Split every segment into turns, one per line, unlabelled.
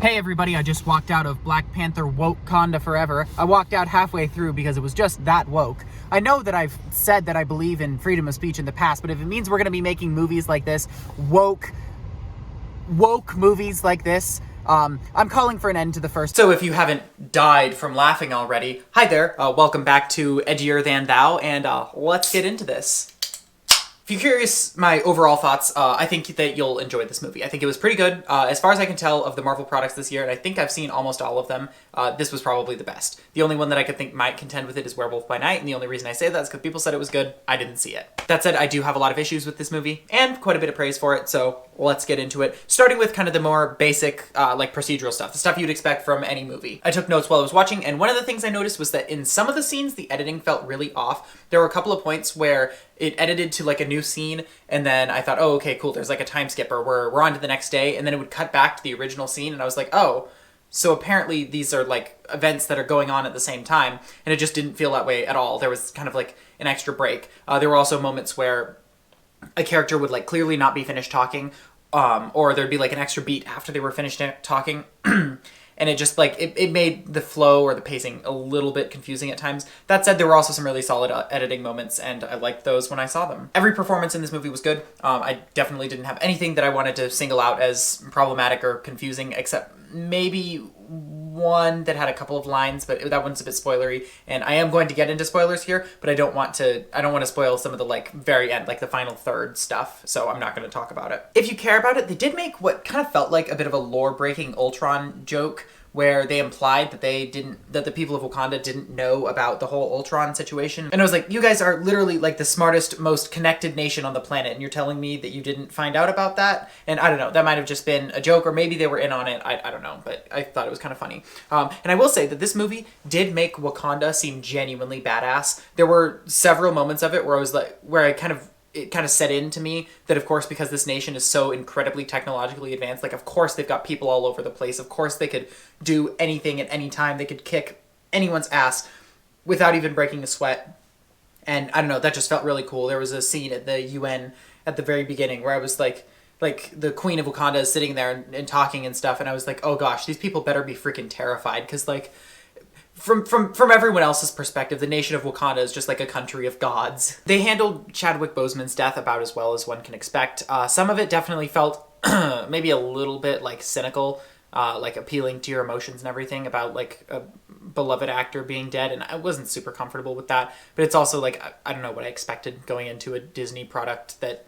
Hey everybody, I just walked out of Black Panther Wakanda Forever. I walked out halfway through because it was just that woke. I know that I've said that I believe in freedom of speech in the past, but if it means we're going to be making movies like this, woke movies like this, I'm calling for an end to the first. So if you haven't died from laughing already, hi there, welcome back to Edgier Than Thou, and let's get into this. If you're curious, my overall thoughts, I think that you'll enjoy this movie. I think it was pretty good. As far as I can tell of the Marvel products this year, and I think I've seen almost all of them, this was probably the best. The only one that I could think might contend with it is Werewolf by Night, and the only reason I say that is because people said it was good. I didn't see it. That said, I do have a lot of issues with this movie, and quite a bit of praise for it, so let's get into it. Starting with kind of the more basic, like procedural stuff, the stuff you'd expect from any movie. I took notes while I was watching, and one of the things I noticed was that in some of the scenes, the editing felt really off. There were a couple of points where it edited to like a new scene, and then I thought, oh, okay, cool, there's like a time skipper where we're on to the next day, and then it would cut back to the original scene, and I was like, oh, so apparently these are like events that are going on at the same time, and it just didn't feel that way at all. There was kind of like an extra break. There were also moments where a character would like clearly not be finished talking, or there'd be like an extra beat after they were finished talking, and it just like, it made the flow or the pacing a little bit confusing at times. That said, there were also some really solid editing moments, and I liked those when I saw them. Every performance in this movie was good. I definitely didn't have anything that I wanted to single out as problematic or confusing, except maybe one that had a couple of lines, but that one's a bit spoilery, and I am going to get into spoilers here, but I don't want to spoil some of the like very end, like the final third stuff, so I'm not going to talk about it. If you care about it, they did make what kind of felt like a bit of a lore-breaking Ultron joke, where they implied that the people of Wakanda didn't know about the whole Ultron situation. And I was like, you guys are literally like the smartest, most connected nation on the planet, and you're telling me that you didn't find out about that? And I don't know, that might have just been a joke, or maybe they were in on it, I don't know, but I thought it was kind of funny. And I will say that this movie did make Wakanda seem genuinely badass. There were several moments of it where it kind of set into me that, of course, because this nation is so incredibly technologically advanced, like, of course they've got people all over the place. Of course they could do anything at any time. They could kick anyone's ass without even breaking a sweat. And I don't know, that just felt really cool. There was a scene at the UN at the very beginning where I was like the Queen of Wakanda is sitting there and talking and stuff, and I was like, oh gosh, these people better be freaking terrified, because like, From everyone else's perspective, the nation of Wakanda is just like a country of gods. They handled Chadwick Boseman's death about as well as one can expect. Some of it definitely felt maybe a little bit like cynical, like appealing to your emotions and everything about like a beloved actor being dead, and I wasn't super comfortable with that. But it's also like, I don't know what I expected going into a Disney product that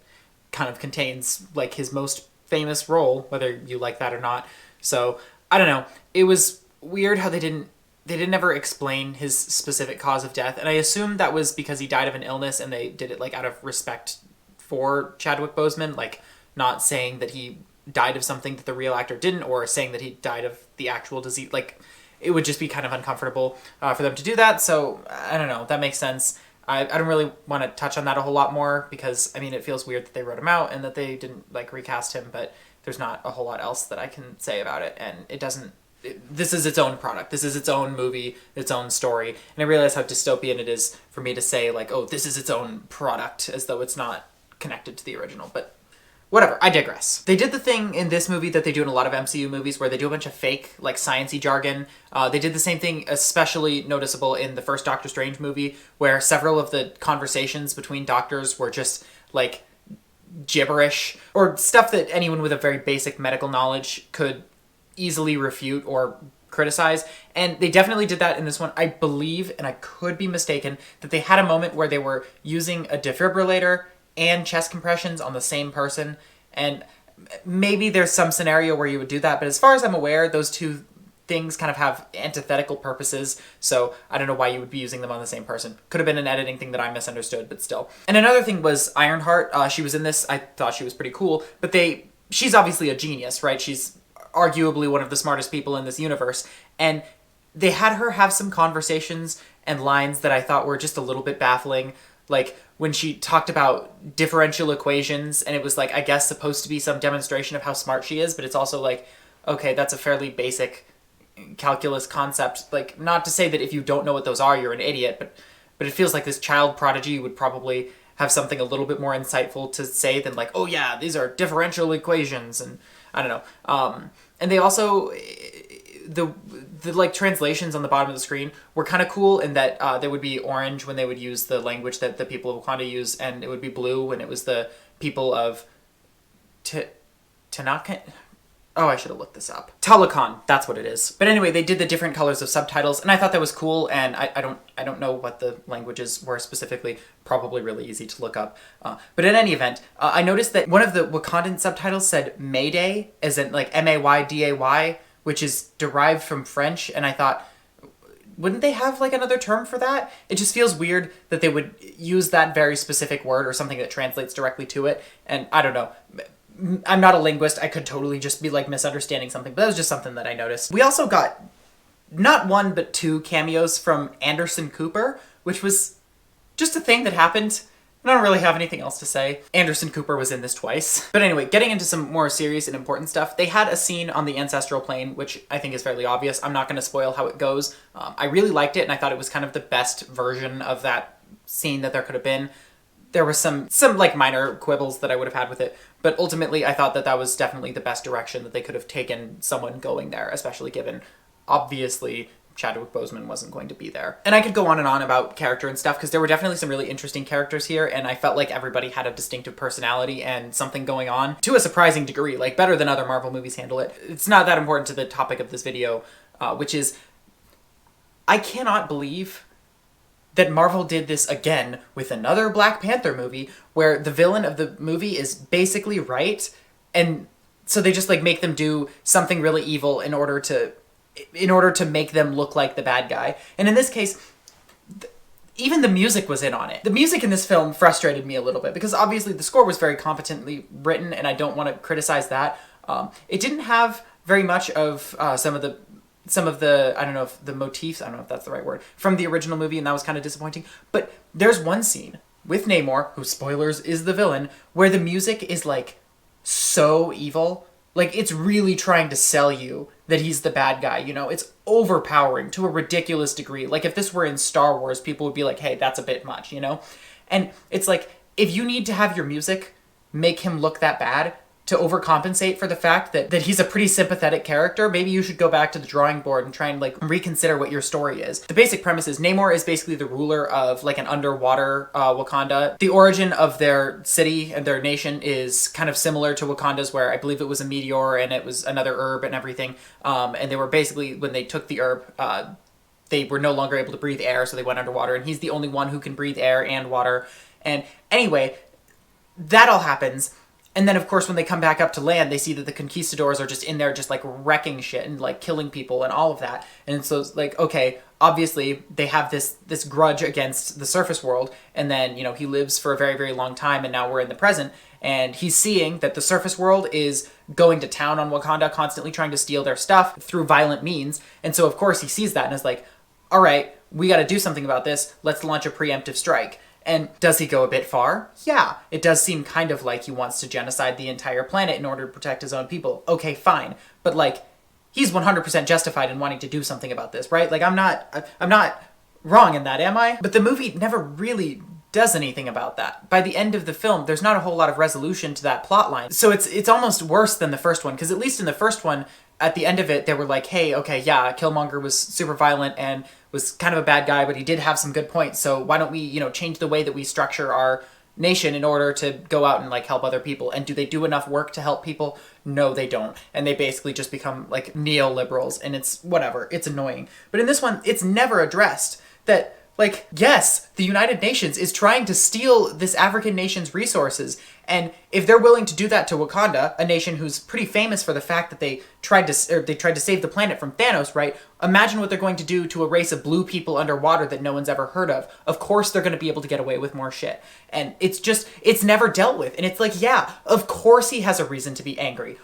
kind of contains like his most famous role, whether you like that or not. So I don't know. It was weird how they didn't ever explain his specific cause of death, and I assume that was because he died of an illness, and they did it like out of respect for Chadwick Boseman, like not saying that he died of something that the real actor didn't, or saying that he died of the actual disease. Like, it would just be kind of uncomfortable for them to do that, so I don't know, that makes sense. I don't really want to touch on that a whole lot more, because, I mean, it feels weird that they wrote him out and that they didn't like recast him, but there's not a whole lot else that I can say about it, and this is its own product. This is its own movie, its own story. And I realize how dystopian it is for me to say, like, oh, this is its own product, as though it's not connected to the original. But whatever, I digress. They did the thing in this movie that they do in a lot of MCU movies, where they do a bunch of fake, like, science-y jargon. They did the same thing, especially noticeable in the first Doctor Strange movie, where several of the conversations between doctors were just, like, gibberish, or stuff that anyone with a very basic medical knowledge could easily refute or criticize, and they definitely did that in this one. I believe, and I could be mistaken, that they had a moment where they were using a defibrillator and chest compressions on the same person, and maybe there's some scenario where you would do that, but as far as I'm aware, those two things kind of have antithetical purposes, so I don't know why you would be using them on the same person. Could have been an editing thing that I misunderstood, but still. And another thing was Ironheart. She was in this. I thought she was pretty cool, but she's obviously a genius, right? She's arguably one of the smartest people in this universe, and they had her have some conversations and lines that I thought were just a little bit baffling, like when she talked about differential equations, and it was like, I guess, supposed to be some demonstration of how smart she is, but it's also like, okay, that's a fairly basic calculus concept. Like, not to say that if you don't know what those are, you're an idiot, but it feels like this child prodigy would probably have something a little bit more insightful to say than like, oh yeah, these are differential equations, and I don't know. And they also, the like translations on the bottom of the screen were kind of cool in that they would be orange when they would use the language that the people of Wakanda use, and it would be blue when it was the people of Tanaka. Oh, I should have looked this up. Talakan, that's what it is. But anyway, they did the different colors of subtitles, and I thought that was cool, and I don't know what the languages were specifically. Probably really easy to look up. But in any event, I noticed that one of the Wakandan subtitles said Mayday, as in like Mayday, which is derived from French, and I thought, wouldn't they have like another term for that? It just feels weird that they would use that very specific word or something that translates directly to it, and I don't know. I'm not a linguist. I could totally just be like misunderstanding something, but that was just something that I noticed. We also got not one, but two cameos from Anderson Cooper, which was just a thing that happened. I don't really have anything else to say. Anderson Cooper was in this twice. But anyway, getting into some more serious and important stuff, they had a scene on the ancestral plane, which I think is fairly obvious. I'm not going to spoil how it goes. I really liked it, and I thought it was kind of the best version of that scene that there could have been. There were some like minor quibbles that I would have had with it, but ultimately I thought that that was definitely the best direction that they could have taken someone going there, especially given, obviously, Chadwick Boseman wasn't going to be there. And I could go on and on about character and stuff, because there were definitely some really interesting characters here, and I felt like everybody had a distinctive personality and something going on, to a surprising degree, like better than other Marvel movies handle it. It's not that important to the topic of this video, which is, I cannot believe that Marvel did this again with another Black Panther movie where the villain of the movie is basically right, and so they just like make them do something really evil in order to make them look like the bad guy. And in this case, even the music was in on it. The music in this film frustrated me a little bit because obviously the score was very competently written, and I don't want to criticize that. It didn't have very much of some of the, I don't know if the motifs, I don't know if that's the right word, from the original movie, and that was kind of disappointing. But there's one scene with Namor, who, spoilers, is the villain, where the music is, like, so evil. Like, it's really trying to sell you that he's the bad guy, you know? It's overpowering to a ridiculous degree. Like, if this were in Star Wars, people would be like, hey, that's a bit much, you know? And it's like, if you need to have your music make him look that bad, to overcompensate for the fact that he's a pretty sympathetic character, maybe you should go back to the drawing board and try and like reconsider what your story is. The basic premise is Namor is basically the ruler of like an underwater Wakanda. The origin of their city and their nation is kind of similar to Wakanda's, where I believe it was a meteor and it was another herb and everything. And they were basically, when they took the herb, they were no longer able to breathe air, so they went underwater, and he's the only one who can breathe air and water. And anyway, that all happens. And then, of course, when they come back up to land, they see that the conquistadors are just in there just, like, wrecking shit and, like, killing people and all of that. And so it's like, okay, obviously they have this grudge against the surface world. And then, you know, he lives for a very, very long time, and now we're in the present. And he's seeing that the surface world is going to town on Wakanda, constantly trying to steal their stuff through violent means. And so, of course, he sees that and is like, all right, we got to do something about this. Let's launch a preemptive strike. And does he go a bit far? Yeah. It does seem kind of like he wants to genocide the entire planet in order to protect his own people. Okay, fine. But, like, he's 100% justified in wanting to do something about this, right? Like, I'm not wrong in that, am I? But the movie never really does anything about that. By the end of the film, there's not a whole lot of resolution to that plot line. So it's almost worse than the first one, because at least in the first one, at the end of it, they were like, hey, okay, yeah, Killmonger was super violent and was kind of a bad guy, but he did have some good points, so why don't we, you know, change the way that we structure our nation in order to go out and, like, help other people. And do they do enough work to help people? No, they don't. And they basically just become, like, neoliberals, and it's whatever. It's annoying. But in this one, it's never addressed that, like, yes, the United Nations is trying to steal this African nation's resources, and if they're willing to do that to Wakanda, a nation who's pretty famous for the fact that they tried to save the planet from Thanos, right? Imagine what they're going to do to a race of blue people underwater that no one's ever heard of. Of course they're going to be able to get away with more shit. And it's never dealt with. And it's like, yeah, of course he has a reason to be angry.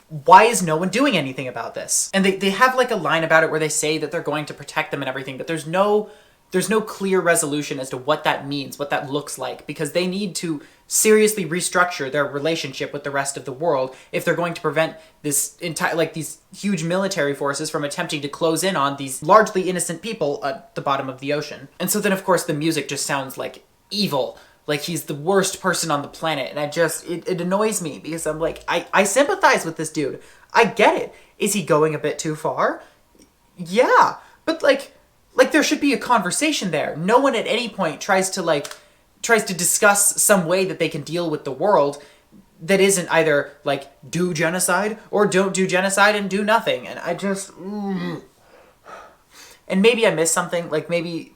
Why is no one doing anything about this? And they have, like, a line about it where they say that they're going to protect them and everything, but there's no clear resolution as to what that means, what that looks like, because they need to seriously restructure their relationship with the rest of the world if they're going to prevent this entire, like, these huge military forces from attempting to close in on these largely innocent people at the bottom of the ocean. And so then, of course, the music just sounds like evil. Like he's the worst person on the planet. And it annoys me because I'm like, I sympathize with this dude. I get it. Is he going a bit too far? Yeah, but like there should be a conversation there. No one at any point tries to discuss some way that they can deal with the world that isn't either like do genocide or don't do genocide and do nothing. And I just and maybe I missed something, like maybe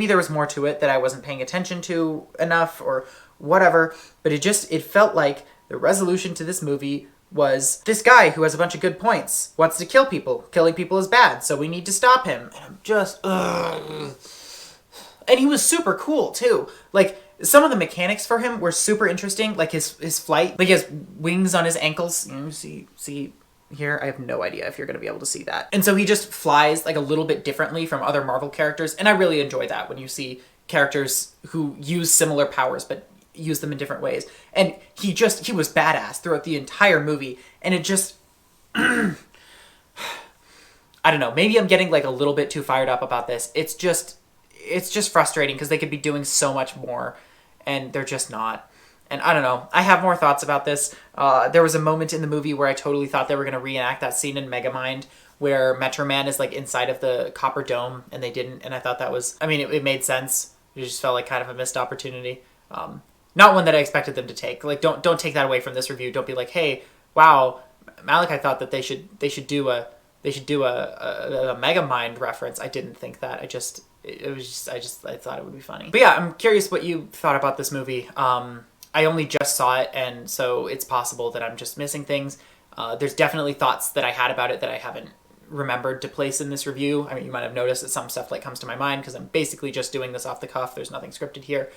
there was more to it that I wasn't paying attention to enough or whatever, but it felt like the resolution to this movie was this guy who has a bunch of good points wants to kill people. Killing people is bad, so we need to stop him. And I'm just ugh. And he was super cool too. Like some of the mechanics for him were super interesting, like his flight. Like he has wings on his ankles. You know, see here, I have no idea if you're going to be able to see that. And so he just flies like a little bit differently from other Marvel characters, and I really enjoy that when you see characters who use similar powers but use them in different ways. And he was badass throughout the entire movie, and it just I don't know, maybe I'm getting like a little bit too fired up about this. It's just frustrating because they could be doing so much more and they're just not. And I don't know. I have more thoughts about this. There was a moment in the movie where I totally thought they were going to reenact that scene in Megamind where Metro Man is like inside of the copper dome, and they didn't. And I thought that was, I mean, it made sense. It just felt like kind of a missed opportunity. Not one that I expected them to take. Like, don't take that away from this review. Don't be like, hey, wow, Malachi thought that they should do a Megamind reference. I didn't think that. I thought it would be funny. But yeah, I'm curious what you thought about this movie. I only just saw it, and so it's possible that I'm just missing things. There's definitely thoughts that I had about it that I haven't remembered to place in this review. I mean, you might have noticed that some stuff like comes to my mind because I'm basically just doing this off the cuff. There's nothing scripted here.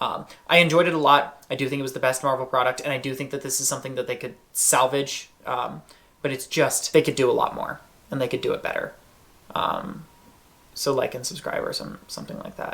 I enjoyed it a lot. I do think it was the best Marvel product, and I do think that this is something that they could salvage, but it's just, they could do a lot more, and they could do it better. So like and subscribe or something like that.